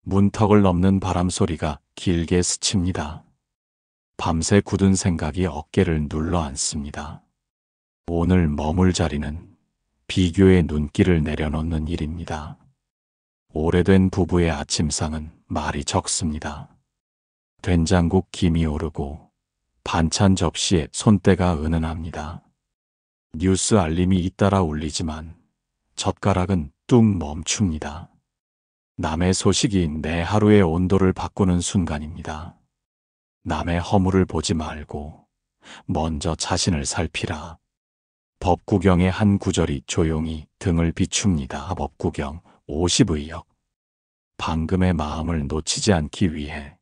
문턱을 넘는 바람 소리가 길게 스칩니다. 밤새 굳은 생각이 어깨를 눌러 앉습니다. 오늘 머물 자리는 비교의 눈길을 내려놓는 일입니다. 오래된 부부의 아침상은 말이 적습니다. 된장국 김이 오르고 반찬 접시에 손때가 은은합니다. 뉴스 알림이 잇따라 울리지만 젓가락은 뚝 멈춥니다. 남의 소식이 내 하루의 온도를 바꾸는 순간입니다. 남의 허물을 보지 말고 먼저 자신을 살피라. 법구경의 한 구절이 조용히 등을 비춥니다. 법구경 50의역. 방금의 마음을 놓치지 않기 위해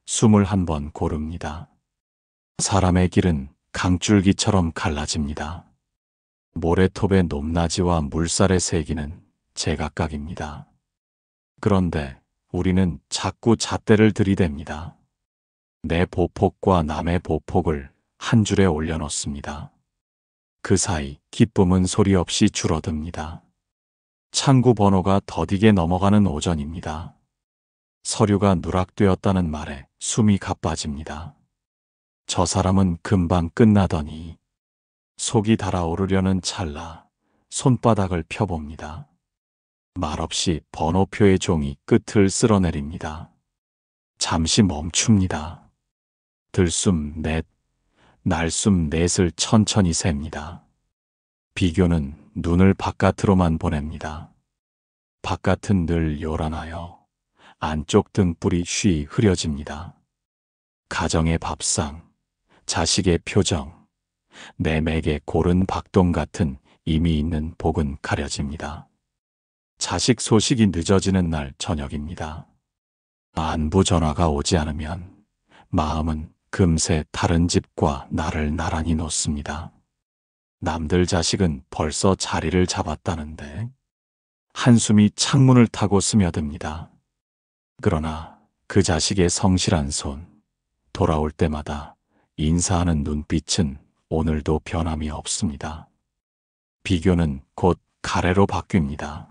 21번 고릅니다. 사람의 길은 강줄기처럼 갈라집니다. 모래톱의 높낮이와 물살의 세기는 제각각입니다. 그런데 우리는 자꾸 잣대를 들이댑니다. 내 보폭과 남의 보폭을 한 줄에 올려놓습니다. 그 사이 기쁨은 소리 없이 줄어듭니다. 창구 번호가 더디게 넘어가는 오전입니다. 서류가 누락되었다는 말에 숨이 가빠집니다. 저 사람은 금방 끝나더니 속이 달아오르려는 찰나 손바닥을 펴봅니다. 말없이 번호표의 종이 끝을 쓸어내립니다. 잠시 멈춥니다. 들숨 넷, 날숨 넷을 천천히 셉니다. 비교는 눈을 바깥으로만 보냅니다. 바깥은 늘 요란하여 안쪽 등불이 쉬 흐려집니다. 가정의 밥상, 자식의 표정, 내맥의 고른 박동 같은 의미 있는 복은 가려집니다. 자식 소식이 늦어지는 날 저녁입니다. 안부 전화가 오지 않으면 마음은 금세 다른 집과 나를 나란히 놓습니다. 남들 자식은 벌써 자리를 잡았다는데 한숨이 창문을 타고 스며듭니다. 그러나 그 자식의 성실한 손, 돌아올 때마다 인사하는 눈빛은 오늘도 변함이 없습니다. 비교는 곧 가래로 바뀝니다.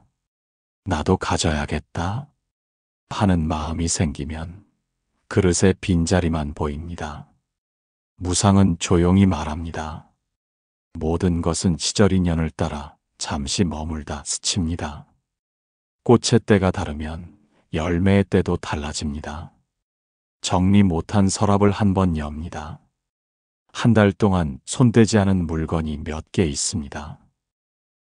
나도 가져야겠다 하는 마음이 생기면 그릇에 빈자리만 보입니다. 무상은 조용히 말합니다. 모든 것은 시절 인연을 따라 잠시 머물다 스칩니다. 꽃의 때가 다르면 열매의 때도 달라집니다. 정리 못한 서랍을 한번 엽니다. 한 달 동안 손대지 않은 물건이 몇 개 있습니다.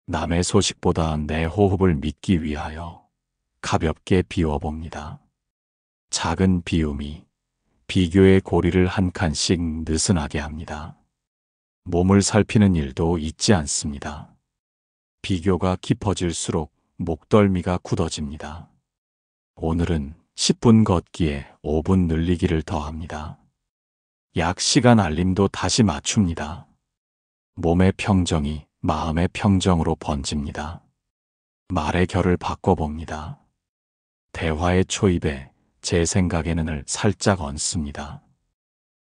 남의 소식보다 내 호흡을 믿기 위하여 가볍게 비워봅니다. 작은 비움이 비교의 고리를 한 칸씩 느슨하게 합니다. 몸을 살피는 일도 잊지 않습니다. 비교가 깊어질수록 목덜미가 굳어집니다. 오늘은 10분 걷기에 5분 늘리기를 더합니다. 약 시간 알림도 다시 맞춥니다. 몸의 평정이 마음의 평정으로 번집니다. 말의 결을 바꿔봅니다. 대화의 초입에 제 생각에는을 살짝 얹습니다.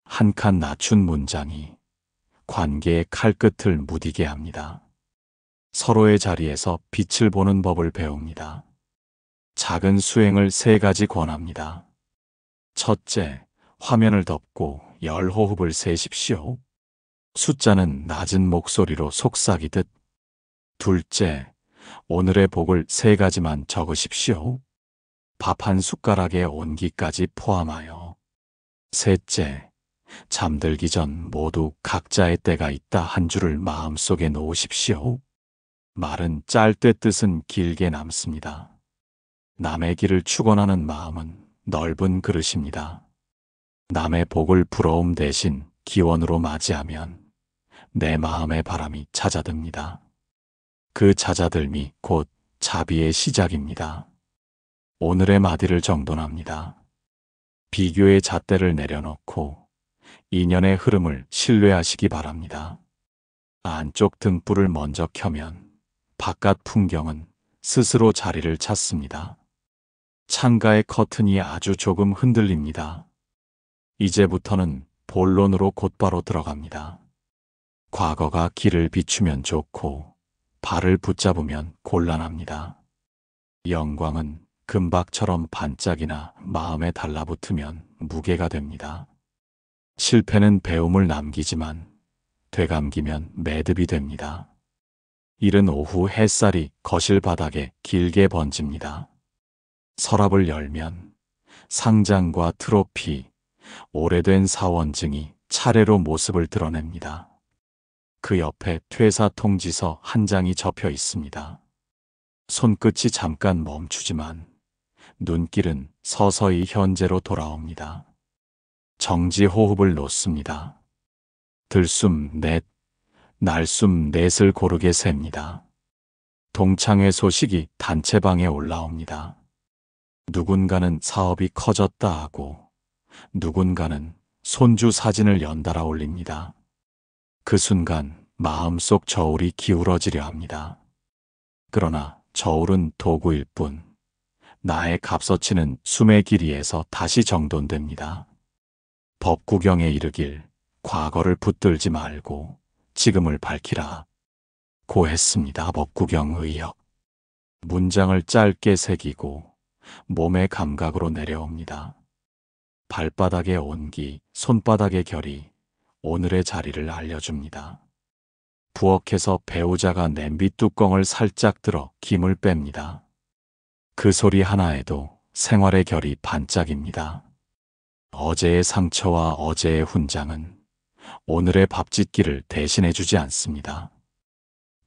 한 칸 낮춘 문장이 관계의 칼끝을 무디게 합니다. 서로의 자리에서 빛을 보는 법을 배웁니다. 작은 수행을 3가지 권합니다. 첫째, 화면을 덮고 열호흡을 세십시오. 숫자는 낮은 목소리로 속삭이듯. 둘째, 오늘의 복을 3가지만 적으십시오. 밥 한 숟가락의 온기까지 포함하여. 셋째, 잠들기 전 모두 각자의 때가 있다 한 줄을 마음속에 놓으십시오. 말은 짧되 뜻은 길게 남습니다. 남의 길을 축원하는 마음은 넓은 그릇입니다. 남의 복을 부러움 대신 기원으로 맞이하면 내 마음의 바람이 잦아듭니다. 그 잦아들미 곧 자비의 시작입니다. 오늘의 마디를 정돈합니다. 비교의 잣대를 내려놓고 인연의 흐름을 신뢰하시기 바랍니다. 안쪽 등불을 먼저 켜면 바깥 풍경은 스스로 자리를 찾습니다. 창가의 커튼이 아주 조금 흔들립니다. 이제부터는 본론으로 곧바로 들어갑니다. 과거가 길을 비추면 좋고 발을 붙잡으면 곤란합니다. 영광은 금박처럼 반짝이나 마음에 달라붙으면 무게가 됩니다. 실패는 배움을 남기지만 되감기면 매듭이 됩니다. 이른 오후 햇살이 거실 바닥에 길게 번집니다. 서랍을 열면 상장과 트로피, 오래된 사원증이 차례로 모습을 드러냅니다. 그 옆에 퇴사 통지서 한 장이 접혀 있습니다. 손끝이 잠깐 멈추지만 눈길은 서서히 현재로 돌아옵니다. 정지 호흡을 놓습니다. 들숨 넷, 날숨 넷을 고르게 셉니다. 동창회 소식이 단체방에 올라옵니다. 누군가는 사업이 커졌다 하고 누군가는 손주 사진을 연달아 올립니다. 그 순간 마음속 저울이 기울어지려 합니다. 그러나 저울은 도구일 뿐 나의 값어치는 숨의 길이에서 다시 정돈됩니다. 법구경에 이르길 과거를 붙들지 말고 지금을 밝히라. 고했습니다. 법구경 의역. 문장을 짧게 새기고 몸의 감각으로 내려옵니다. 발바닥의 온기, 손바닥의 결이 오늘의 자리를 알려줍니다. 부엌에서 배우자가 냄비 뚜껑을 살짝 들어 김을 뺍니다. 그 소리 하나에도 생활의 결이 반짝입니다. 어제의 상처와 어제의 훈장은 오늘의 밥짓기를 대신해주지 않습니다.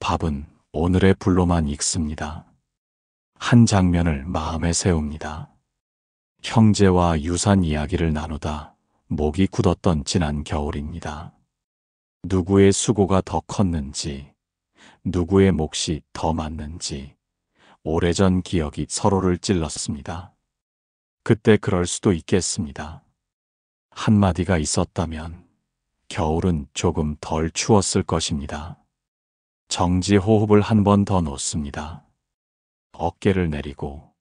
밥은 오늘의 불로만 익습니다. 한 장면을 마음에 세웁니다. 형제와 유산 이야기를 나누다 목이 굳었던 지난 겨울입니다. 누구의 수고가 더 컸는지, 누구의 몫이 더 맞는지 오래전 기억이 서로를 찔렀습니다. 그때 그럴 수도 있겠습니다. 한마디가 있었다면 겨울은 조금 덜 추웠을 것입니다. 정지 호흡을 한 번 더 놓습니다. 어깨를 내리고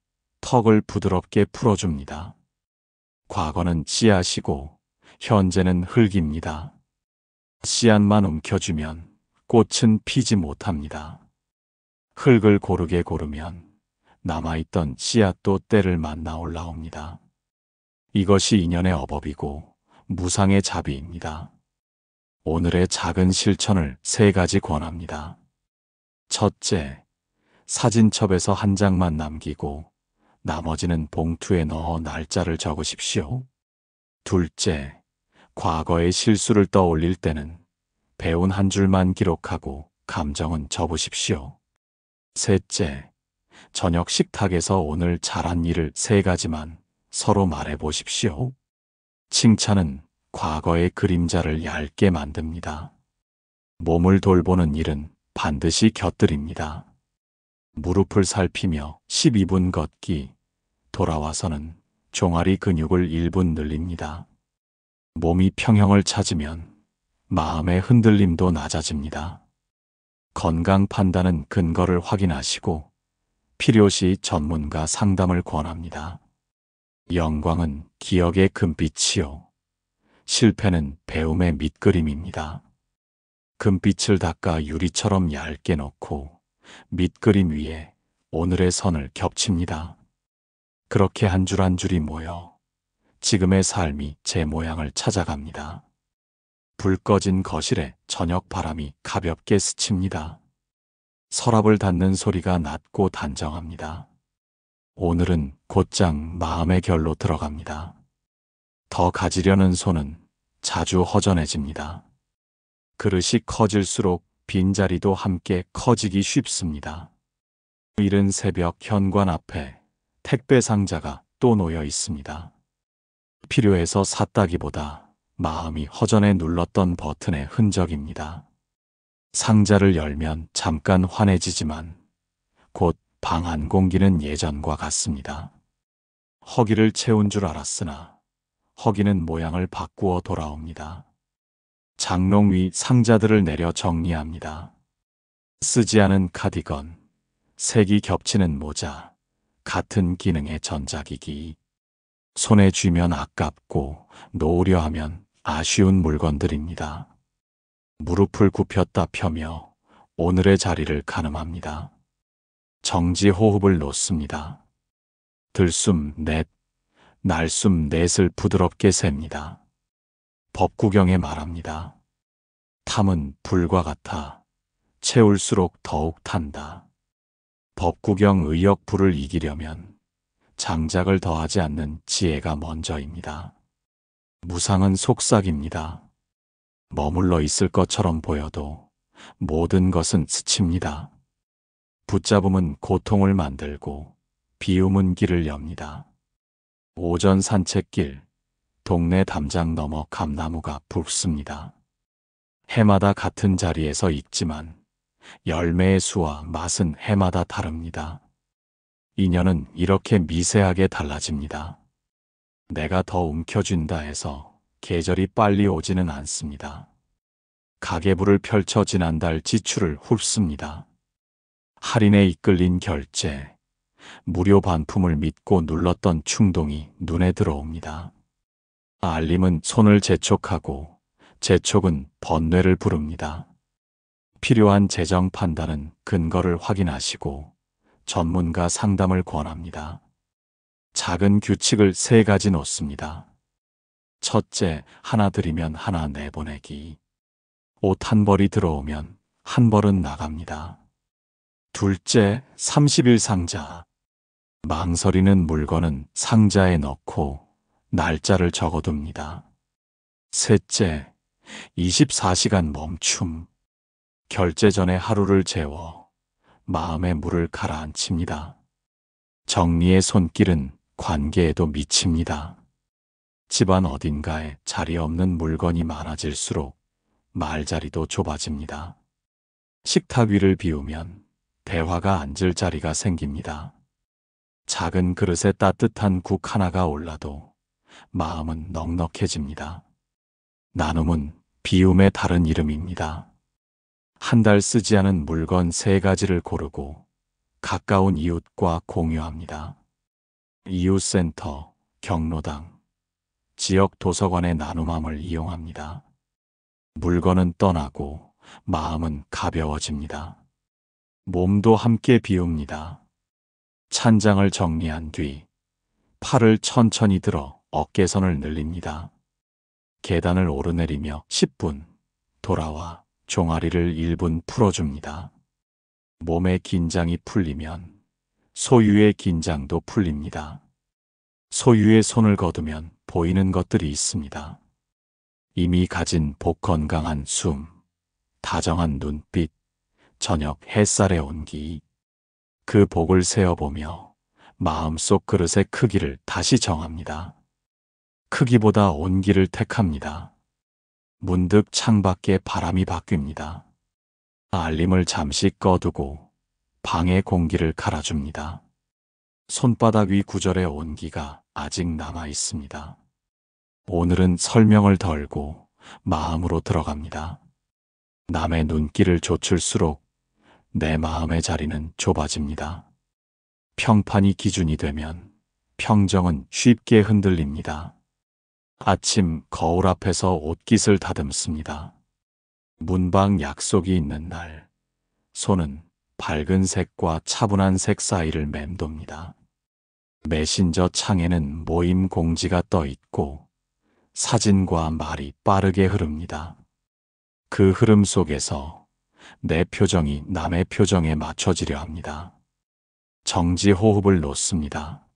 턱을 부드럽게 풀어줍니다. 과거는 씨앗이고 현재는 흙입니다. 씨앗만 움켜쥐면 꽃은 피지 못합니다. 흙을 고르게 고르면 남아있던 씨앗도 때를 만나 올라옵니다. 이것이 인연의 어법이고 무상의 자비입니다. 오늘의 작은 실천을 3가지 권합니다. 첫째, 사진첩에서 한 장만 남기고 나머지는 봉투에 넣어 날짜를 적으십시오. 둘째, 과거의 실수를 떠올릴 때는 배운 한 줄만 기록하고 감정은 접으십시오. 셋째, 저녁 식탁에서 오늘 잘한 일을 3가지만 서로 말해보십시오. 칭찬은 과거의 그림자를 얇게 만듭니다. 몸을 돌보는 일은 반드시 곁들입니다. 무릎을 살피며 12분 걷기, 돌아와서는 종아리 근육을 1분 늘립니다. 몸이 평형을 찾으면 마음의 흔들림도 낮아집니다. 건강 판단은 근거를 확인하시고 필요시 전문가 상담을 권합니다. 영광은 기억의 금빛이요. 실패는 배움의 밑그림입니다. 금빛을 닦아 유리처럼 얇게 넣고 밑그림 위에 오늘의 선을 겹칩니다. 그렇게 한 줄 한 줄이 모여 지금의 삶이 제 모양을 찾아갑니다. 불 꺼진 거실에 저녁 바람이 가볍게 스칩니다. 서랍을 닫는 소리가 낮고 단정합니다. 오늘은 곧장 마음의 결로 들어갑니다. 더 가지려는 손은 자주 허전해집니다. 그릇이 커질수록 빈자리도 함께 커지기 쉽습니다. 이른 새벽 현관 앞에 택배 상자가 또 놓여 있습니다. 필요해서 샀다기보다 마음이 허전해 눌렀던 버튼의 흔적입니다. 상자를 열면 잠깐 환해지지만 곧 방 안 공기는 예전과 같습니다. 허기를 채운 줄 알았으나 허기는 모양을 바꾸어 돌아옵니다. 장롱 위 상자들을 내려 정리합니다. 쓰지 않은 카디건, 색이 겹치는 모자, 같은 기능의 전자기기. 손에 쥐면 아깝고 놓으려 하면 아쉬운 물건들입니다. 무릎을 굽혔다 펴며 오늘의 자리를 가늠합니다. 정지 호흡을 놓습니다. 들숨 넷, 날숨 넷을 부드럽게 셉니다. 법구경에 말합니다. 탐은 불과 같아 채울수록 더욱 탄다. 법구경 의역불을 이기려면 장작을 더하지 않는 지혜가 먼저입니다. 무상은 속삭입니다. 머물러 있을 것처럼 보여도 모든 것은 스칩니다. 붙잡음은 고통을 만들고 비움은 길을 엽니다. 오전 산책길, 동네 담장 너머 감나무가 붉습니다. 해마다 같은 자리에서 익지만 열매의 수와 맛은 해마다 다릅니다. 인연은 이렇게 미세하게 달라집니다. 내가 더 움켜쥔다 해서 계절이 빨리 오지는 않습니다. 가계부를 펼쳐 지난달 지출을 훑습니다. 할인에 이끌린 결제, 무료 반품을 믿고 눌렀던 충동이 눈에 들어옵니다. 알림은 손을 재촉하고 재촉은 번뇌를 부릅니다. 필요한 재정 판단은 근거를 확인하시고 전문가 상담을 권합니다. 작은 규칙을 3가지 놓습니다. 첫째, 하나 드리면 하나 내보내기. 옷 한 벌이 들어오면 한 벌은 나갑니다. 둘째, 30일 상자. 망설이는 물건은 상자에 넣고 날짜를 적어둡니다. 셋째, 24시간 멈춤. 결제 전에 하루를 재워 마음의 물을 가라앉힙니다. 정리의 손길은 관계에도 미칩니다. 집안 어딘가에 자리 없는 물건이 많아질수록 말자리도 좁아집니다. 식탁 위를 비우면 대화가 앉을 자리가 생깁니다. 작은 그릇에 따뜻한 국 하나가 올라도 마음은 넉넉해집니다. 나눔은 비움의 다른 이름입니다. 한 달 쓰지 않은 물건 3가지를 고르고 가까운 이웃과 공유합니다. 이웃센터, 경로당, 지역 도서관의 나눔함을 이용합니다. 물건은 떠나고 마음은 가벼워집니다. 몸도 함께 비웁니다. 찬장을 정리한 뒤 팔을 천천히 들어 어깨선을 늘립니다. 계단을 오르내리며 10분, 돌아와 종아리를 1분 풀어줍니다. 몸의 긴장이 풀리면 소유의 긴장도 풀립니다. 소유의 손을 거두면 보이는 것들이 있습니다. 이미 가진 복 건강한 숨, 다정한 눈빛, 저녁 햇살의 온기. 그 복을 세어보며 마음속 그릇의 크기를 다시 정합니다. 크기보다 온기를 택합니다. 문득 창밖에 바람이 바뀝니다. 알림을 잠시 꺼두고 방의 공기를 갈아줍니다. 손바닥 위 구절의 온기가 아직 남아 있습니다. 오늘은 설명을 덜고 마음으로 들어갑니다. 남의 눈길을 좇을수록 내 마음의 자리는 좁아집니다. 평판이 기준이 되면 평정은 쉽게 흔들립니다. 아침 거울 앞에서 옷깃을 다듬습니다. 문방 약속이 있는 날, 손은 밝은 색과 차분한 색 사이를 맴돕니다. 메신저 창에는 모임 공지가 떠 있고 사진과 말이 빠르게 흐릅니다. 그 흐름 속에서 내 표정이 남의 표정에 맞춰지려 합니다. 정지 호흡을 놓습니다.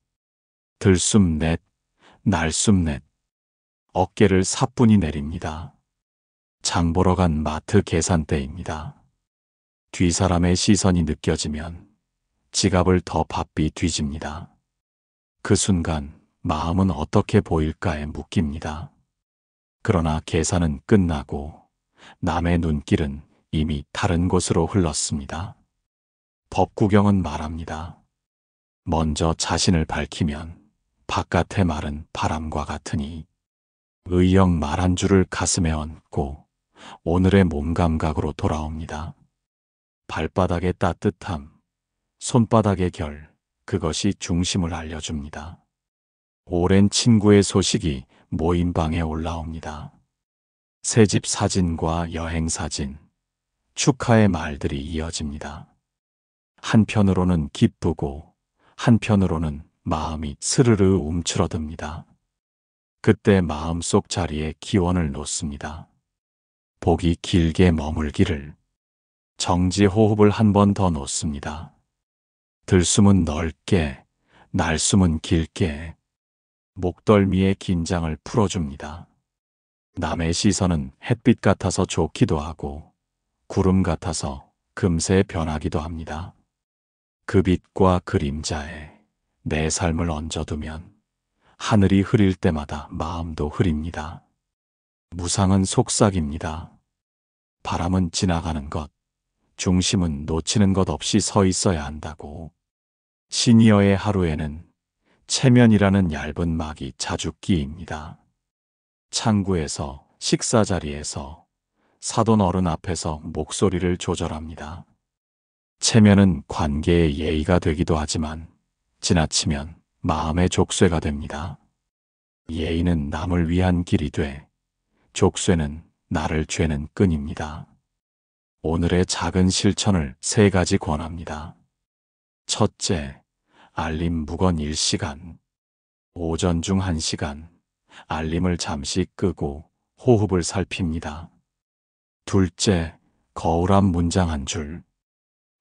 들숨 넷, 날숨 넷. 어깨를 사뿐히 내립니다. 장 보러 간 마트 계산대입니다. 뒷사람의 시선이 느껴지면 지갑을 더 바삐 뒤집니다. 그 순간 마음은 어떻게 보일까에 묶입니다. 그러나 계산은 끝나고 남의 눈길은 이미 다른 곳으로 흘렀습니다. 법구경은 말합니다. 먼저 자신을 밝히면 바깥의 말은 바람과 같으니 의역 말 한 줄을 가슴에 얹고 오늘의 몸 감각으로 돌아옵니다. 발바닥의 따뜻함, 손바닥의 결, 그것이 중심을 알려줍니다. 오랜 친구의 소식이 모임방에 올라옵니다. 새집 사진과 여행 사진, 축하의 말들이 이어집니다. 한편으로는 기쁘고 한편으로는 마음이 스르르 움츠러듭니다. 그때 마음속 자리에 기원을 놓습니다. 복이 길게 머물기를. 정지 호흡을 한 번 더 놓습니다. 들숨은 넓게, 날숨은 길게. 목덜미의 긴장을 풀어줍니다. 남의 시선은 햇빛 같아서 좋기도 하고 구름 같아서 금세 변하기도 합니다. 그 빛과 그림자에 내 삶을 얹어두면 하늘이 흐릴 때마다 마음도 흐립니다. 무상은 속삭입니다. 바람은 지나가는 것, 중심은 놓치는 것 없이 서 있어야 한다고. 시니어의 하루에는 체면이라는 얇은 막이 자주 끼입니다. 창구에서, 식사 자리에서, 사돈 어른 앞에서 목소리를 조절합니다. 체면은 관계의 예의가 되기도 하지만 지나치면 마음의 족쇄가 됩니다. 예의는 남을 위한 길이 돼 족쇄는 나를 죄는 끈입니다. 오늘의 작은 실천을 3가지 권합니다. 첫째, 알림 무건 1시간. 오전 중 1시간, 알림을 잠시 끄고 호흡을 살핍니다. 둘째, 거울 앞 문장 한 줄.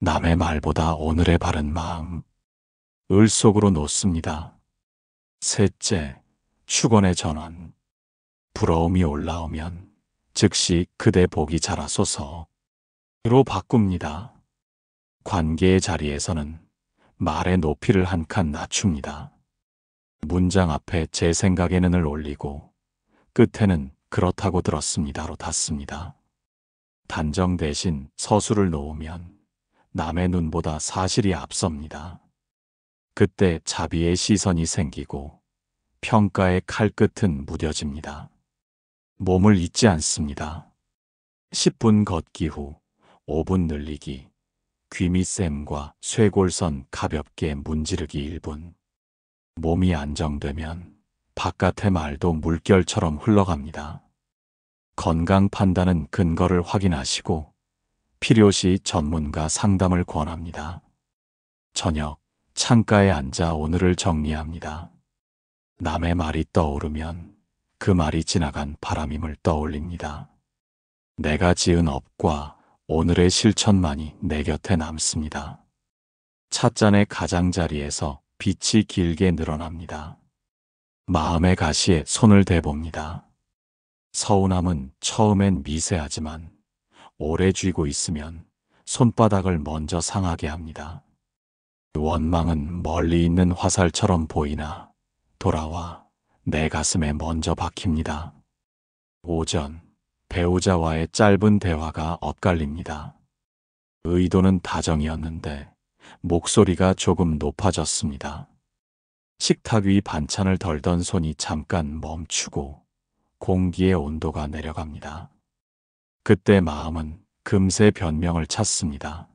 남의 말보다 오늘의 바른 마음. 을 속으로 놓습니다. 셋째, 축원의 전환. 부러움이 올라오면 즉시 그대 복이 자라소서. 로 바꿉니다. 관계의 자리에서는 말의 높이를 한 칸 낮춥니다. 문장 앞에 제 생각에는을 올리고 끝에는 그렇다고 들었습니다로 닫습니다. 단정 대신 서술을 놓으면 남의 눈보다 사실이 앞섭니다. 그때 자비의 시선이 생기고 평가의 칼끝은 무뎌집니다. 몸을 잊지 않습니다. 10분 걷기 후 5분 늘리기, 귀밑샘과 쇄골선 가볍게 문지르기 1분. 몸이 안정되면 바깥의 말도 물결처럼 흘러갑니다. 건강 판단은 근거를 확인하시고 필요시 전문가 상담을 권합니다. 저녁, 창가에 앉아 오늘을 정리합니다. 남의 말이 떠오르면 그 말이 지나간 바람임을 떠올립니다. 내가 지은 업과 오늘의 실천만이 내 곁에 남습니다. 찻잔의 가장자리에서 빛이 길게 늘어납니다. 마음의 가시에 손을 대봅니다. 서운함은 처음엔 미세하지만 오래 쥐고 있으면 손바닥을 먼저 상하게 합니다. 원망은 멀리 있는 화살처럼 보이나 돌아와 내 가슴에 먼저 박힙니다. 오전, 배우자와의 짧은 대화가 엇갈립니다. 의도는 다정이었는데 목소리가 조금 높아졌습니다. 식탁 위 반찬을 덜던 손이 잠깐 멈추고 공기의 온도가 내려갑니다. 그때 마음은 금세 변명을 찾습니다.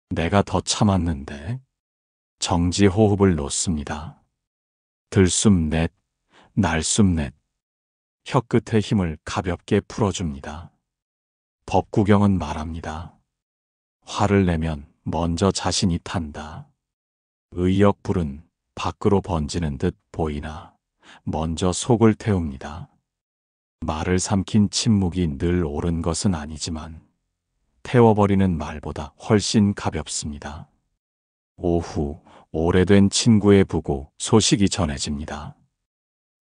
내가 더 참았는데. 정지 호흡을 놓습니다. 들숨 넷, 날숨 넷. 혀끝의 힘을 가볍게 풀어줍니다. 법구경은 말합니다. 화를 내면 먼저 자신이 탄다. 의역불은 밖으로 번지는 듯 보이나 먼저 속을 태웁니다. 말을 삼킨 침묵이 늘 옳은 것은 아니지만 태워버리는 말보다 훨씬 가볍습니다. 오후, 오래된 친구의 부고 소식이 전해집니다.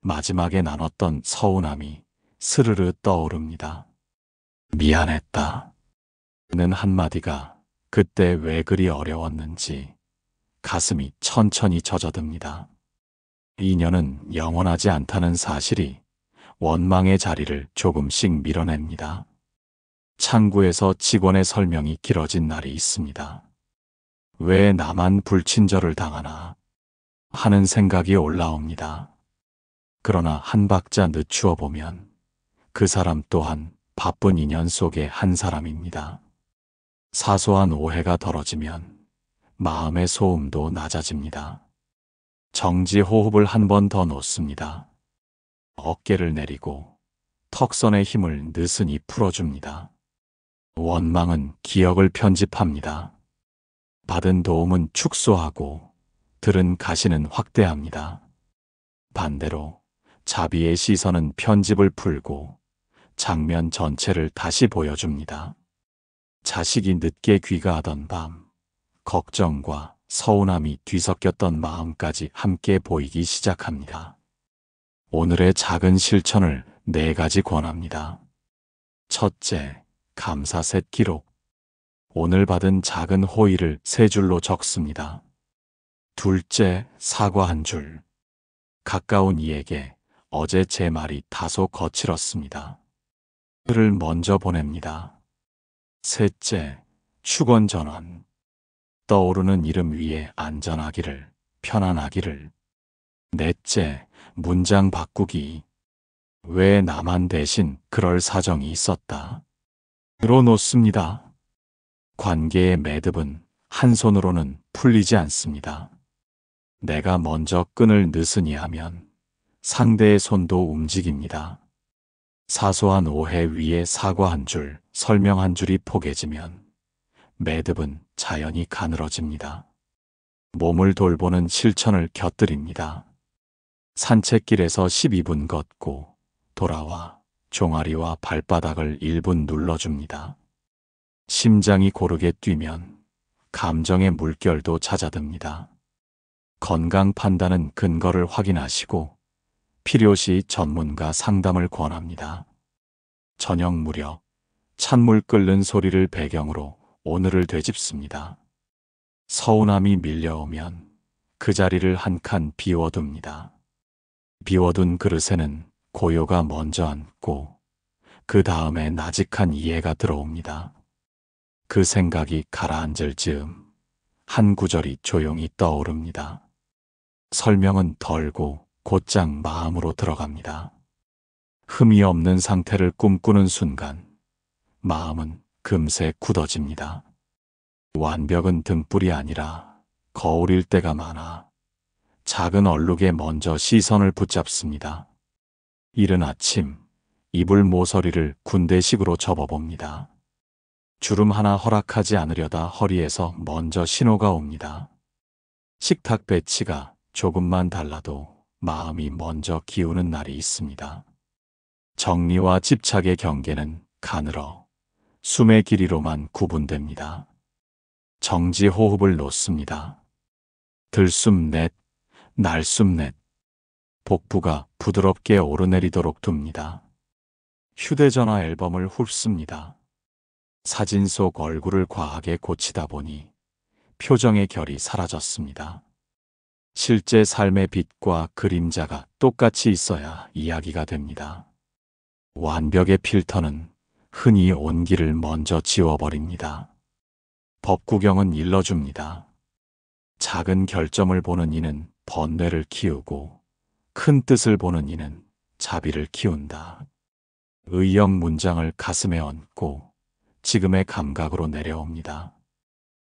마지막에 나눴던 서운함이 스르르 떠오릅니다. 미안했다. 는 한마디가 그때 왜 그리 어려웠는지 가슴이 천천히 젖어듭니다. 인연은 영원하지 않다는 사실이 원망의 자리를 조금씩 밀어냅니다. 창구에서 직원의 설명이 길어진 날이 있습니다. 왜 나만 불친절을 당하나 하는 생각이 올라옵니다. 그러나 한 박자 늦추어 보면 그 사람 또한 바쁜 인연 속의 한 사람입니다. 사소한 오해가 덜어지면 마음의 소음도 낮아집니다. 정지 호흡을 한 번 더 놓습니다. 어깨를 내리고 턱선의 힘을 느슨히 풀어줍니다. 원망은 기억을 편집합니다. 받은 도움은 축소하고 들은 가시는 확대합니다. 반대로 자비의 시선은 편집을 풀고 장면 전체를 다시 보여줍니다. 자식이 늦게 귀가하던 밤, 걱정과 서운함이 뒤섞였던 마음까지 함께 보이기 시작합니다. 오늘의 작은 실천을 4가지 권합니다. 첫째, 감사셋 기록. 오늘 받은 작은 호의를 3줄로 적습니다. 둘째, 사과 1줄. 가까운 이에게 어제 제 말이 다소 거칠었습니다. 글을 먼저 보냅니다. 셋째, 축원 전환. 떠오르는 이름 위에 안전하기를, 편안하기를. 넷째, 문장 바꾸기. 왜 나만 대신 그럴 사정이 있었다. 으로 놓습니다. 관계의 매듭은 한 손으로는 풀리지 않습니다. 내가 먼저 끈을 느슨히 하면 상대의 손도 움직입니다. 사소한 오해 위에 사과 1줄, 설명 1줄이 포개지면 매듭은 자연히 가늘어집니다. 몸을 돌보는 실천을 곁들입니다. 산책길에서 12분 걷고 돌아와 종아리와 발바닥을 1분 눌러줍니다. 심장이 고르게 뛰면 감정의 물결도 잦아듭니다. 건강 판단은 근거를 확인하시고 필요시 전문가 상담을 권합니다. 저녁 무렵 찬물 끓는 소리를 배경으로 오늘을 되짚습니다. 서운함이 밀려오면 그 자리를 한 칸 비워둡니다. 비워둔 그릇에는 고요가 먼저 앉고 그 다음에 나직한 이해가 들어옵니다. 그 생각이 가라앉을 즈음 한 구절이 조용히 떠오릅니다. 설명은 덜고 곧장 마음으로 들어갑니다. 흠이 없는 상태를 꿈꾸는 순간 마음은 금세 굳어집니다. 완벽은 등불이 아니라 거울일 때가 많아 작은 얼룩에 먼저 시선을 붙잡습니다. 이른 아침 이불 모서리를 군대식으로 접어봅니다. 주름 하나 허락하지 않으려다 허리에서 먼저 신호가 옵니다. 식탁 배치가 조금만 달라도 마음이 먼저 기우는 날이 있습니다. 정리와 집착의 경계는 가늘어 숨의 길이로만 구분됩니다. 정지 호흡을 놓습니다. 들숨 넷, 날숨 넷. 복부가 부드럽게 오르내리도록 둡니다. 휴대전화 앨범을 훑습니다. 사진 속 얼굴을 과하게 고치다 보니 표정의 결이 사라졌습니다. 실제 삶의 빛과 그림자가 똑같이 있어야 이야기가 됩니다. 완벽의 필터는 흔히 온기를 먼저 지워버립니다. 법구경은 일러줍니다. 작은 결점을 보는 이는 번뇌를 키우고 큰 뜻을 보는 이는 자비를 키운다. 의역 문장을 가슴에 얹고 지금의 감각으로 내려옵니다.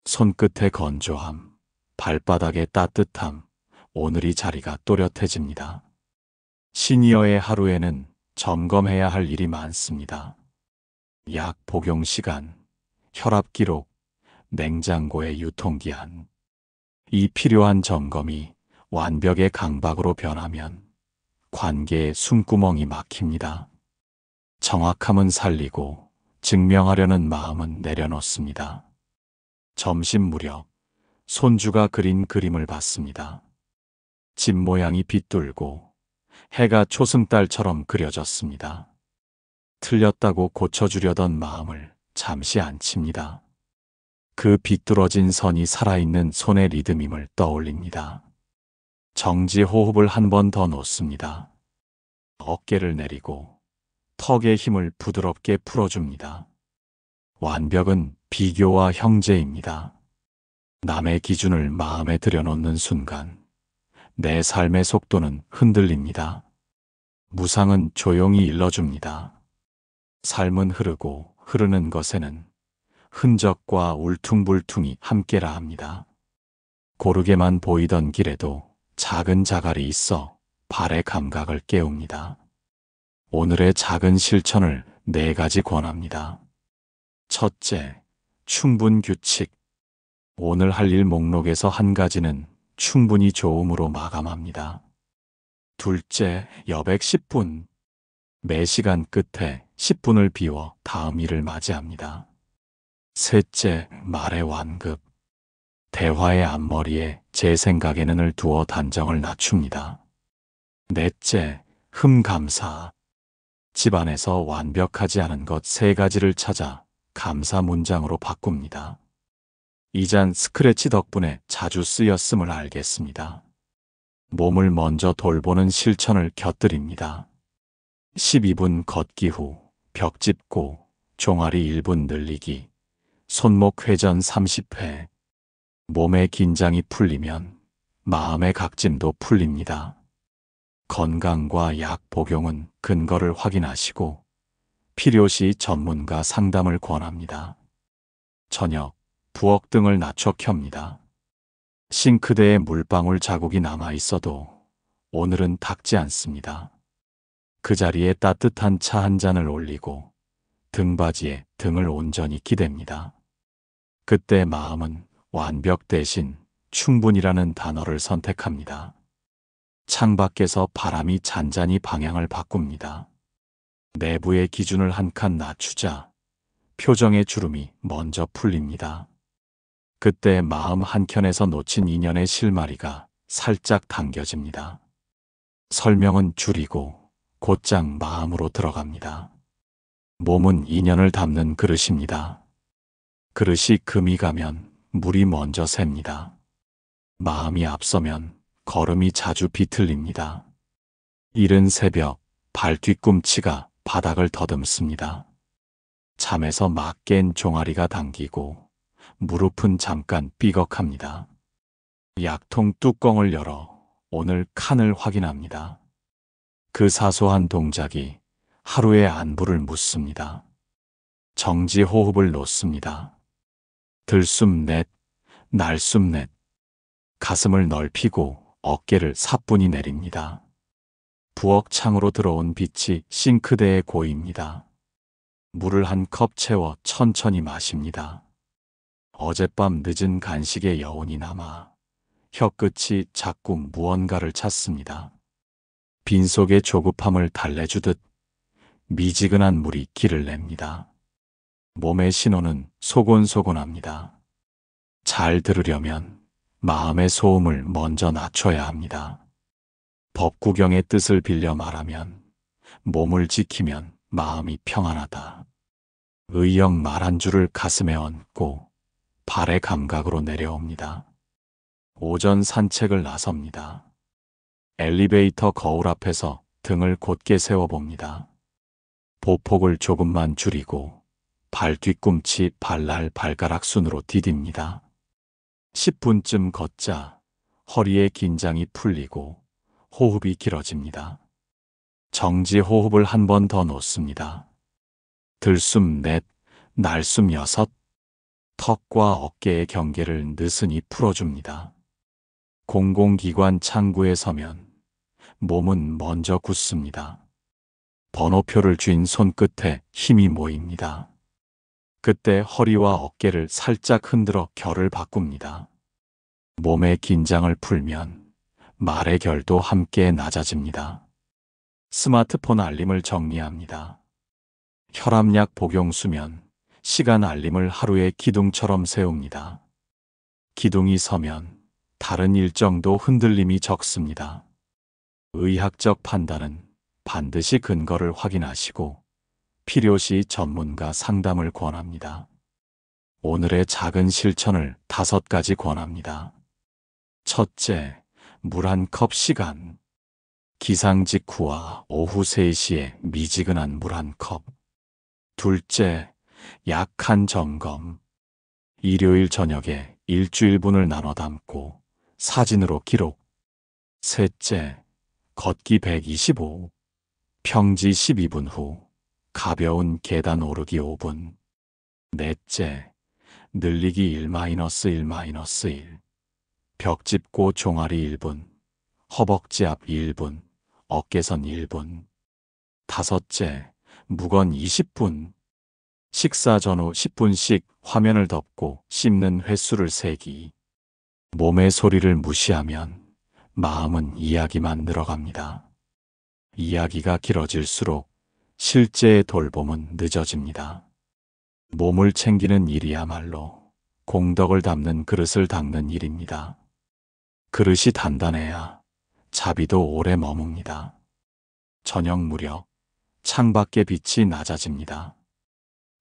손끝의 건조함, 발바닥의 따뜻함, 오늘이 자리가 또렷해집니다. 시니어의 하루에는 점검해야 할 일이 많습니다. 약 복용 시간, 혈압 기록, 냉장고의 유통기한. 이 필요한 점검이 완벽의 강박으로 변하면 관계의 숨구멍이 막힙니다. 정확함은 살리고 증명하려는 마음은 내려놓습니다. 점심 무렵 손주가 그린 그림을 봤습니다. 집 모양이 빗돌고 해가 초승달처럼 그려졌습니다. 틀렸다고 고쳐주려던 마음을 잠시 안칩니다. 그 비뚤어진 선이 살아있는 손의 리듬임을 떠올립니다. 정지 호흡을 한 번 더 놓습니다. 어깨를 내리고 턱의 힘을 부드럽게 풀어줍니다. 완벽은 비교와 형제입니다. 남의 기준을 마음에 들여놓는 순간 내 삶의 속도는 흔들립니다. 무상은 조용히 일러줍니다. 삶은 흐르고 흐르는 것에는 흔적과 울퉁불퉁이 함께라 합니다. 고르게만 보이던 길에도 작은 자갈이 있어 발의 감각을 깨웁니다. 오늘의 작은 실천을 4가지 권합니다. 첫째, 충분 규칙. 오늘 할 일 목록에서 한 가지는 충분히 좋음으로 마감합니다. 둘째, 여백 10분. 매 시간 끝에 10분을 비워 다음 일을 맞이합니다. 셋째, 말의 완급. 대화의 앞머리에 제 생각에는을 두어 단정을 낮춥니다. 넷째, 흠감사. 집안에서 완벽하지 않은 것 3가지를 찾아 감사 문장으로 바꿉니다. 이 잔 스크래치 덕분에 자주 쓰였음을 알겠습니다. 몸을 먼저 돌보는 실천을 곁들입니다. 12분 걷기 후 벽 짚고 종아리 1분 늘리기, 손목 회전 30회. 몸의 긴장이 풀리면 마음의 각짐도 풀립니다. 건강과 약 복용은 근거를 확인하시고 필요시 전문가 상담을 권합니다. 저녁, 부엌 등을 낮춰 켭니다. 싱크대에 물방울 자국이 남아 있어도 오늘은 닦지 않습니다. 그 자리에 따뜻한 차 한 잔을 올리고 등받이에 등을 온전히 기댑니다. 그때 마음은 완벽 대신 충분이라는 단어를 선택합니다. 창밖에서 바람이 잔잔히 방향을 바꿉니다. 내부의 기준을 한 칸 낮추자 표정의 주름이 먼저 풀립니다. 그때 마음 한켠에서 놓친 인연의 실마리가 살짝 당겨집니다. 설명은 줄이고 곧장 마음으로 들어갑니다. 몸은 인연을 담는 그릇입니다. 그릇이 금이 가면 물이 먼저 셉니다. 마음이 앞서면 걸음이 자주 비틀립니다. 이른 새벽 발 뒤꿈치가 바닥을 더듬습니다. 잠에서 막 깬 종아리가 당기고 무릎은 잠깐 삐걱합니다. 약통 뚜껑을 열어 오늘 칸을 확인합니다. 그 사소한 동작이 하루의 안부를 묻습니다. 정지 호흡을 놓습니다. 들숨 넷, 날숨 넷. 가슴을 넓히고 어깨를 사뿐히 내립니다. 부엌 창으로 들어온 빛이 싱크대에 고입니다. 물을 한 컵 채워 천천히 마십니다. 어젯밤 늦은 간식의 여운이 남아 혀끝이 자꾸 무언가를 찾습니다. 빈속의 조급함을 달래주듯 미지근한 물이 기를 냅니다. 몸의 신호는 소곤소곤합니다. 잘 들으려면 마음의 소음을 먼저 낮춰야 합니다. 법구경의 뜻을 빌려 말하면 몸을 지키면 마음이 평안하다. 의역 말 한 줄을 가슴에 얹고 발의 감각으로 내려옵니다. 오전 산책을 나섭니다. 엘리베이터 거울 앞에서 등을 곧게 세워봅니다. 보폭을 조금만 줄이고 발 뒤꿈치 발날 발가락 순으로 디딥니다. 10분쯤 걷자 허리의 긴장이 풀리고 호흡이 길어집니다. 정지 호흡을 한 번 더 놓습니다. 들숨 넷, 날숨 6. 턱과 어깨의 경계를 느슨히 풀어줍니다. 공공기관 창구에 서면 몸은 먼저 굳습니다. 번호표를 쥔 손끝에 힘이 모입니다. 그때 허리와 어깨를 살짝 흔들어 결을 바꿉니다. 몸의 긴장을 풀면 말의 결도 함께 낮아집니다. 스마트폰 알림을 정리합니다. 혈압약 복용 수면, 시간 알림을 하루의 기둥처럼 세웁니다. 기둥이 서면 다른 일정도 흔들림이 적습니다. 의학적 판단은 반드시 근거를 확인하시고 필요시 전문가 상담을 권합니다. 오늘의 작은 실천을 5가지 권합니다. 첫째, 물 한 컵 시간. 기상 직후와 오후 3시에 미지근한 물 한 컵. 둘째, 약한 점검. 일요일 저녁에 일주일분을 나눠 담고 사진으로 기록. 셋째, 걷기 125. 평지 12분 후 가벼운 계단 오르기 5분. 넷째, 늘리기 1-1-1. 벽 짚고 종아리 1분, 허벅지 앞 1분, 어깨선 1분. 다섯째, 묵언 20분. 식사 전후 10분씩 화면을 덮고 씹는 횟수를 세기. 몸의 소리를 무시하면 마음은 이야기만 늘어갑니다. 이야기가 길어질수록 실제의 돌봄은 늦어집니다. 몸을 챙기는 일이야말로 공덕을 담는 그릇을 닦는 일입니다. 그릇이 단단해야 자비도 오래 머뭅니다. 저녁 무렵 창밖의 빛이 낮아집니다.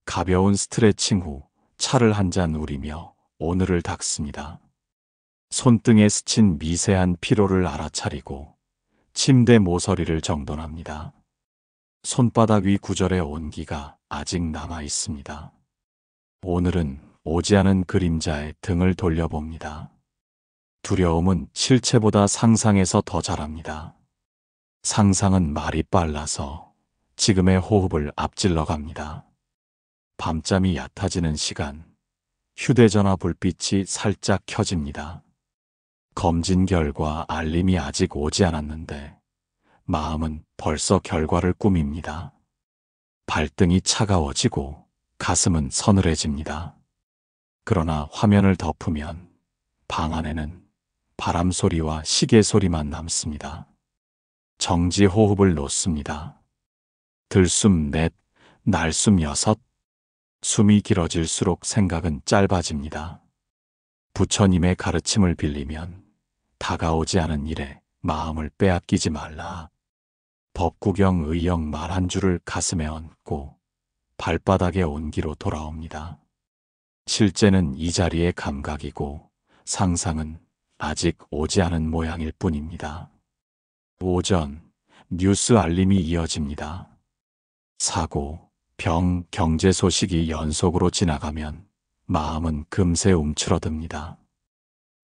가벼운 스트레칭 후 차를 한 잔 우리며 오늘을 닦습니다. 손등에 스친 미세한 피로를 알아차리고 침대 모서리를 정돈합니다. 손바닥 위 구절의 온기가 아직 남아 있습니다. 오늘은 오지 않은 그림자에 등을 돌려봅니다. 두려움은 실체보다 상상에서 더 잘합니다. 상상은 말이 빨라서 지금의 호흡을 앞질러 갑니다. 밤잠이 얕아지는 시간, 휴대전화 불빛이 살짝 켜집니다. 검진 결과 알림이 아직 오지 않았는데 마음은 벌써 결과를 꾸밉니다. 발등이 차가워지고 가슴은 서늘해집니다. 그러나 화면을 덮으면 방 안에는 바람 소리와 시계 소리만 남습니다. 정지 호흡을 놓습니다. 들숨 넷, 날숨 여섯. 숨이 길어질수록 생각은 짧아집니다. 부처님의 가르침을 빌리면 다가오지 않은 일에 마음을 빼앗기지 말라. 법구경 의역 말 한 줄을 가슴에 얹고 발바닥의 온기로 돌아옵니다. 실제는 이 자리의 감각이고 상상은 아직 오지 않은 모양일 뿐입니다. 오전 뉴스 알림이 이어집니다. 사고, 병, 경제 소식이 연속으로 지나가면 마음은 금세 움츠러듭니다.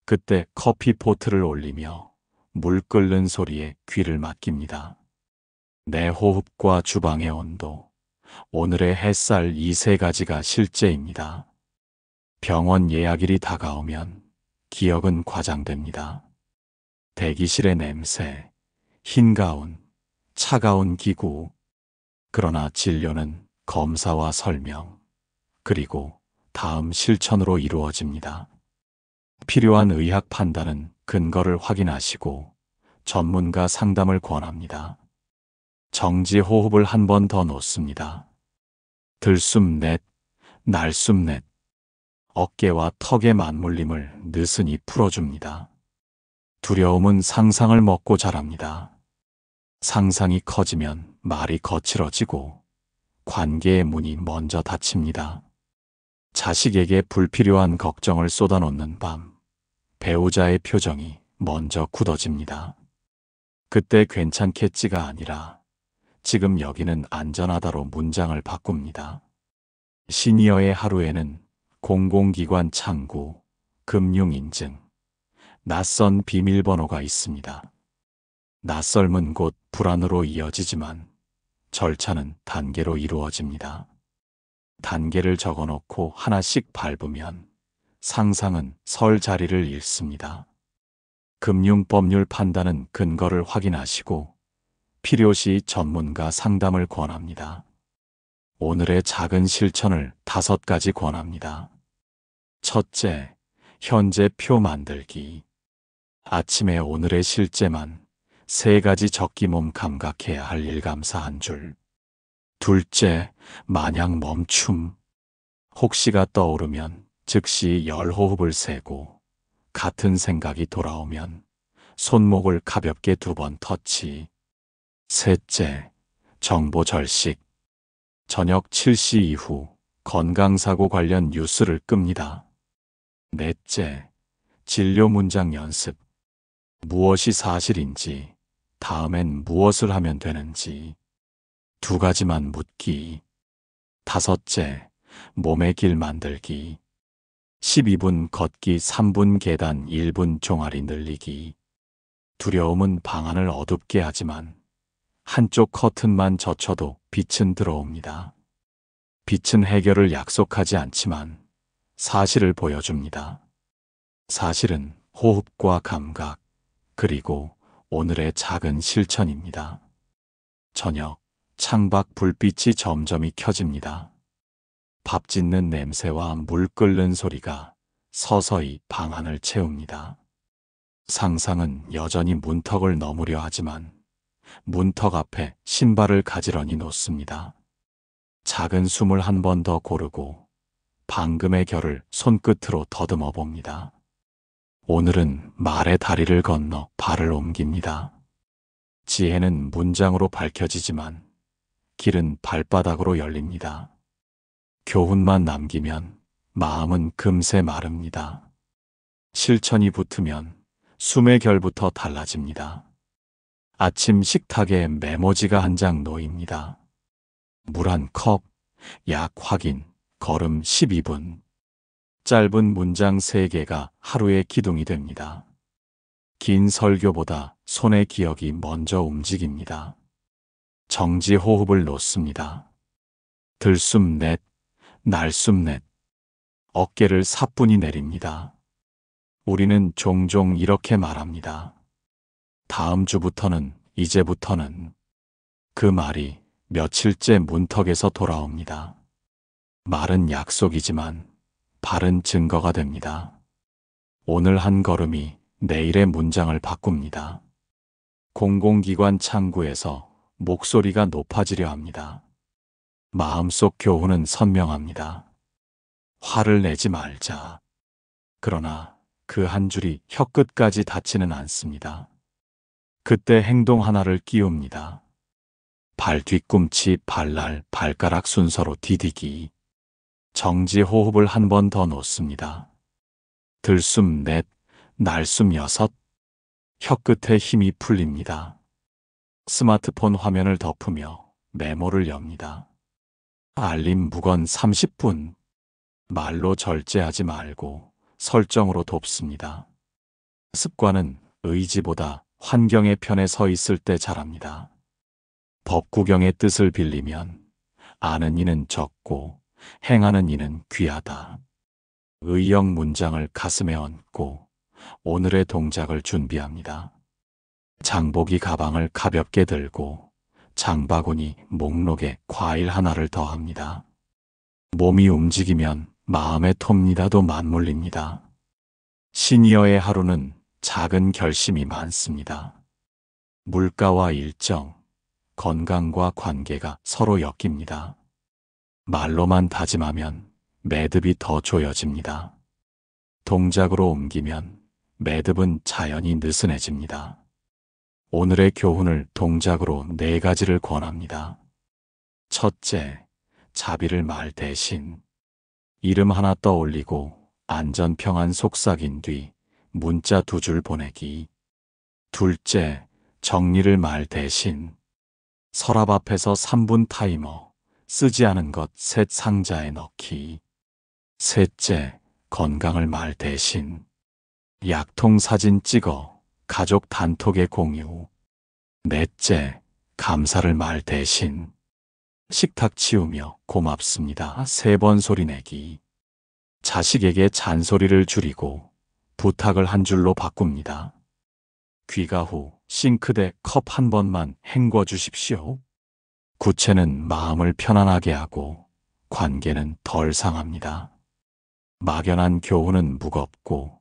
그때 커피 포트를 올리며 물 끓는 소리에 귀를 맡깁니다. 내 호흡과 주방의 온도, 오늘의 햇살 이 세 가지가 실제입니다. 병원 예약일이 다가오면 기억은 과장됩니다. 대기실의 냄새, 흰 가운, 차가운 기구. 그러나 진료는 검사와 설명, 그리고 다음 실천으로 이루어집니다. 필요한 의학 판단은 근거를 확인하시고 전문가 상담을 권합니다. 정지 호흡을 한 번 더 놓습니다. 들숨 넷, 날숨 넷. 어깨와 턱의 맞물림을 느슨히 풀어줍니다. 두려움은 상상을 먹고 자랍니다. 상상이 커지면 말이 거칠어지고 관계의 문이 먼저 닫힙니다. 자식에게 불필요한 걱정을 쏟아놓는 밤, 배우자의 표정이 먼저 굳어집니다. 그때 괜찮겠지가 아니라 지금 여기는 안전하다로 문장을 바꿉니다. 시니어의 하루에는 공공기관 창구, 금융인증, 낯선 비밀번호가 있습니다. 낯설문 곧 불안으로 이어지지만 절차는 단계로 이루어집니다. 단계를 적어놓고 하나씩 밟으면 상상은 설 자리를 잃습니다. 금융법률 판단은 근거를 확인하시고 필요시 전문가 상담을 권합니다. 오늘의 작은 실천을 5가지 권합니다. 첫째, 현재 표 만들기. 아침에 오늘의 실제만 3가지 적기 몸 감각해야 할 일감사 한 줄. 둘째, 마냥 멈춤. 혹시가 떠오르면 즉시 열호흡을 세고 같은 생각이 돌아오면 손목을 가볍게 2번 터치. 셋째, 정보 절식. 저녁 7시 이후 건강사고 관련 뉴스를 끕니다. 넷째, 진료 문장 연습. 무엇이 사실인지, 다음엔 무엇을 하면 되는지 2가지만 묻기. 5째, 몸의 길 만들기. 12분 걷기, 3분 계단, 1분 종아리 늘리기. 두려움은 방안을 어둡게 하지만 한쪽 커튼만 젖혀도 빛은 들어옵니다. 빛은 해결을 약속하지 않지만 사실을 보여줍니다. 사실은 호흡과 감각, 그리고 오늘의 작은 실천입니다. 저녁, 창밖 불빛이 점점이 켜집니다. 밥 짓는 냄새와 물 끓는 소리가 서서히 방안을 채웁니다. 상상은 여전히 문턱을 넘으려 하지만 문턱 앞에 신발을 가지런히 놓습니다. 작은 숨을 한 번 더 고르고 방금의 결을 손끝으로 더듬어 봅니다. 오늘은 말의 다리를 건너 발을 옮깁니다. 지혜는 문장으로 밝혀지지만 길은 발바닥으로 열립니다. 교훈만 남기면 마음은 금세 마릅니다. 실천이 붙으면 숨의 결부터 달라집니다. 아침 식탁에 메모지가 한 장 놓입니다. 물 한 컵, 약 확인, 걸음 12분. 짧은 문장 3개가 하루의 기둥이 됩니다. 긴 설교보다 손의 기억이 먼저 움직입니다. 정지 호흡을 놓습니다. 들숨 넷, 날숨 넷. 어깨를 사뿐히 내립니다. 우리는 종종 이렇게 말합니다. 다음 주부터는, 이제부터는. 그 말이 며칠째 문턱에서 돌아옵니다. 말은 약속이지만 발은 증거가 됩니다. 오늘 한 걸음이 내일의 문장을 바꿉니다. 공공기관 창구에서 목소리가 높아지려 합니다. 마음속 교훈은 선명합니다. 화를 내지 말자. 그러나 그 한 줄이 혀끝까지 닿지는 않습니다. 그때 행동 하나를 끼웁니다. 발 뒤꿈치, 발날, 발가락 순서로 디디기. 정지 호흡을 한 번 더 놓습니다. 들숨 넷, 날숨 6. 혀끝에 힘이 풀립니다. 스마트폰 화면을 덮으며 메모를 엽니다. 알림 무건 30분. 말로 절제하지 말고 설정으로 돕습니다. 습관은 의지보다 환경의 편에 서 있을 때 자랍니다. 법구경의 뜻을 빌리면 아는 이는 적고 행하는 이는 귀하다. 의역 문장을 가슴에 얹고 오늘의 동작을 준비합니다. 장보기 가방을 가볍게 들고 장바구니 목록에 과일 하나를 더합니다. 몸이 움직이면 마음의 톱니다도 맞물립니다. 시니어의 하루는 작은 결심이 많습니다. 물가와 일정, 건강과 관계가 서로 엮입니다. 말로만 다짐하면 매듭이 더 조여집니다. 동작으로 옮기면 매듭은 자연히 느슨해집니다. 오늘의 교훈을 동작으로 4가지를 권합니다. 첫째, 자비를 말 대신. 이름 하나 떠올리고 안전평안 속삭인 뒤 문자 2줄 보내기. 둘째, 정리를 말 대신. 서랍 앞에서 3분 타이머. 쓰지 않은 것 셋 상자에 넣기. 셋째, 건강을 말 대신. 약통 사진 찍어 가족 단톡에 공유. 넷째, 감사를 말 대신. 식탁 치우며 고맙습니다 3번 소리내기. 자식에게 잔소리를 줄이고 부탁을 한 줄로 바꿉니다. 귀가 후 싱크대 컵 한 번만 헹궈 주십시오. 구체는 마음을 편안하게 하고 관계는 덜 상합니다. 막연한 교훈은 무겁고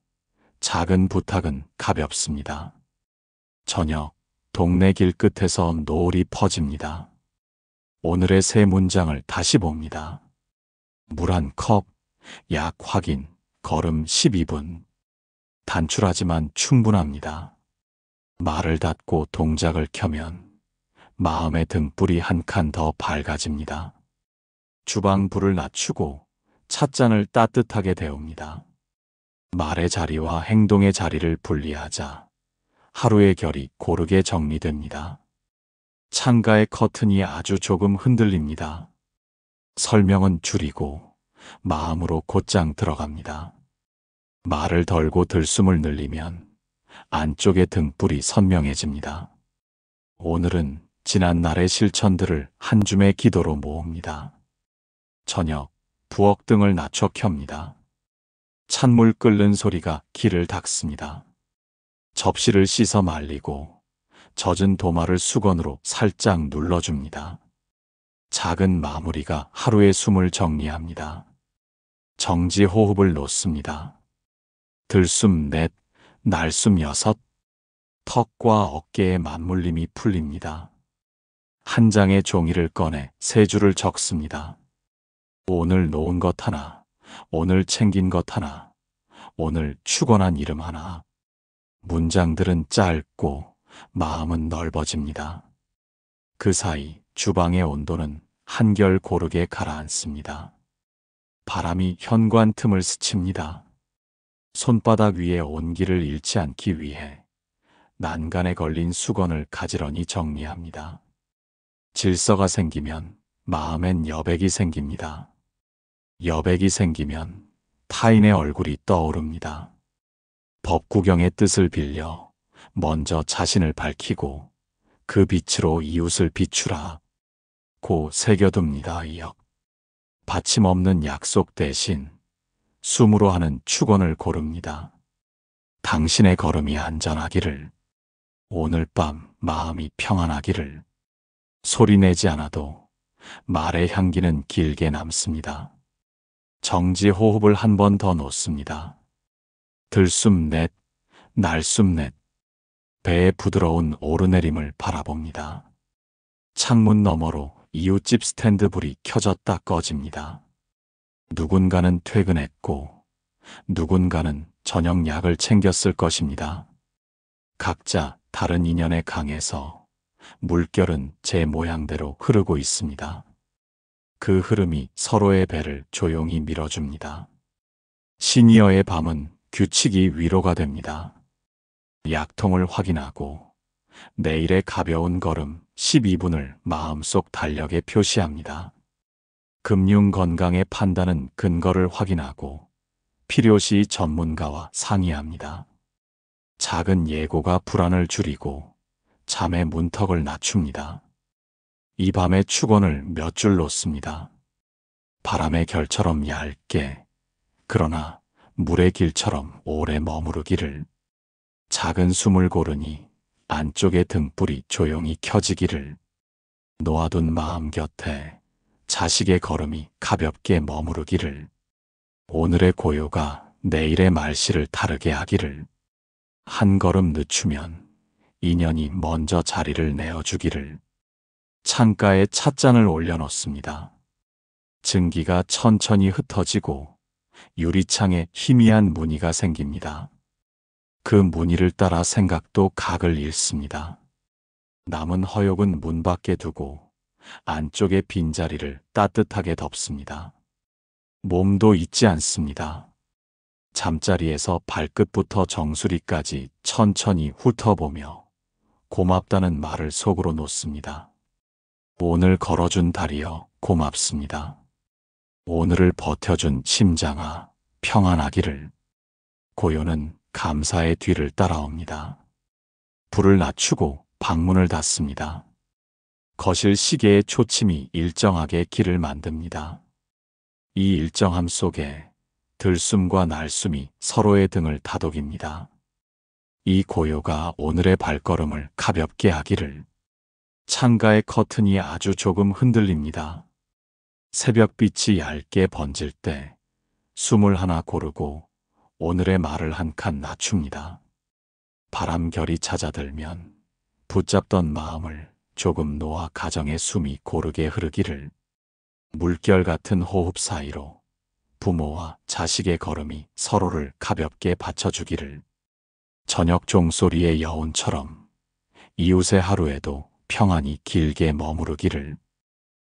작은 부탁은 가볍습니다. 저녁, 동네 길끝에서 노을이 퍼집니다. 오늘의 3 문장을 다시 봅니다. 물 한 컵, 약 확인, 걸음 12분. 단출하지만 충분합니다. 말을 닫고 동작을 켜면 마음의 등불이 한 칸 더 밝아집니다. 주방 불을 낮추고 찻잔을 따뜻하게 데웁니다. 말의 자리와 행동의 자리를 분리하자 하루의 결이 고르게 정리됩니다. 창가의 커튼이 아주 조금 흔들립니다. 설명은 줄이고 마음으로 곧장 들어갑니다. 말을 덜고 들숨을 늘리면 안쪽의 등불이 선명해집니다. 오늘은 지난날의 실천들을 한 줌의 기도로 모읍니다. 저녁, 부엌 등을 낮춰 켭니다. 찬물 끓는 소리가 귀를 닦습니다. 접시를 씻어 말리고 젖은 도마를 수건으로 살짝 눌러줍니다. 작은 마무리가 하루의 숨을 정리합니다. 정지 호흡을 놓습니다. 들숨 넷, 날숨 여섯. 턱과 어깨의 맞물림이 풀립니다. 한 장의 종이를 꺼내 세 줄을 적습니다. 오늘 놓은 것 하나, 오늘 챙긴 것 하나, 오늘 축원한 이름 하나. 문장들은 짧고 마음은 넓어집니다. 그 사이 주방의 온도는 한결 고르게 가라앉습니다. 바람이 현관 틈을 스칩니다. 손바닥 위에 온기를 잃지 않기 위해 난간에 걸린 수건을 가지런히 정리합니다. 질서가 생기면 마음엔 여백이 생깁니다. 여백이 생기면 타인의 얼굴이 떠오릅니다. 법구경의 뜻을 빌려 먼저 자신을 밝히고 그 빛으로 이웃을 비추라 고 새겨둡니다. 이역. 받침 없는 약속 대신 숨으로 하는 축원을 고릅니다. 당신의 걸음이 안전하기를, 오늘 밤 마음이 평안하기를. 소리내지 않아도 말의 향기는 길게 남습니다. 정지 호흡을 한 번 더 놓습니다. 들숨 넷, 날숨 넷. 배의 부드러운 오르내림을 바라봅니다. 창문 너머로 이웃집 스탠드 불이 켜졌다 꺼집니다. 누군가는 퇴근했고 누군가는 저녁 약을 챙겼을 것입니다. 각자 다른 인연의 강에서 물결은 제 모양대로 흐르고 있습니다. 그 흐름이 서로의 배를 조용히 밀어줍니다. 시니어의 밤은 규칙이 위로가 됩니다. 약통을 확인하고 내일의 가벼운 걸음 12분을 마음속 달력에 표시합니다. 금융 건강의 판단은 근거를 확인하고 필요시 전문가와 상의합니다. 작은 예고가 불안을 줄이고 잠의 문턱을 낮춥니다. 이 밤의 축원을 몇 줄 놓습니다. 바람의 결처럼 얇게, 그러나 물의 길처럼 오래 머무르기를. 작은 숨을 고르니 안쪽의 등불이 조용히 켜지기를. 놓아둔 마음 곁에 자식의 걸음이 가볍게 머무르기를. 오늘의 고요가 내일의 말씨를 다르게 하기를. 한 걸음 늦추면 인연이 먼저 자리를 내어주기를. 창가에 찻잔을 올려놓습니다. 증기가 천천히 흩어지고 유리창에 희미한 무늬가 생깁니다. 그 무늬를 따라 생각도 각을 잃습니다. 남은 허욕은 문 밖에 두고 안쪽의 빈자리를 따뜻하게 덮습니다. 몸도 잊지 않습니다. 잠자리에서 발끝부터 정수리까지 천천히 훑어보며 고맙다는 말을 속으로 놓습니다. 오늘 걸어준 다리여 고맙습니다. 오늘을 버텨준 심장아 평안하기를. 고요는 감사의 뒤를 따라옵니다. 불을 낮추고 방문을 닫습니다. 거실 시계의 초침이 일정하게 길을 만듭니다. 이 일정함 속에 들숨과 날숨이 서로의 등을 다독입니다. 이 고요가 오늘의 발걸음을 가볍게 하기를. 창가의 커튼이 아주 조금 흔들립니다. 새벽빛이 얇게 번질 때 숨을 하나 고르고 오늘의 말을 한 칸 낮춥니다. 바람결이 찾아들면 붙잡던 마음을 조금 놓아 가정의 숨이 고르게 흐르기를. 물결 같은 호흡 사이로 부모와 자식의 걸음이 서로를 가볍게 받쳐주기를. 저녁 종소리의 여운처럼 이웃의 하루에도 평안히 길게 머무르기를.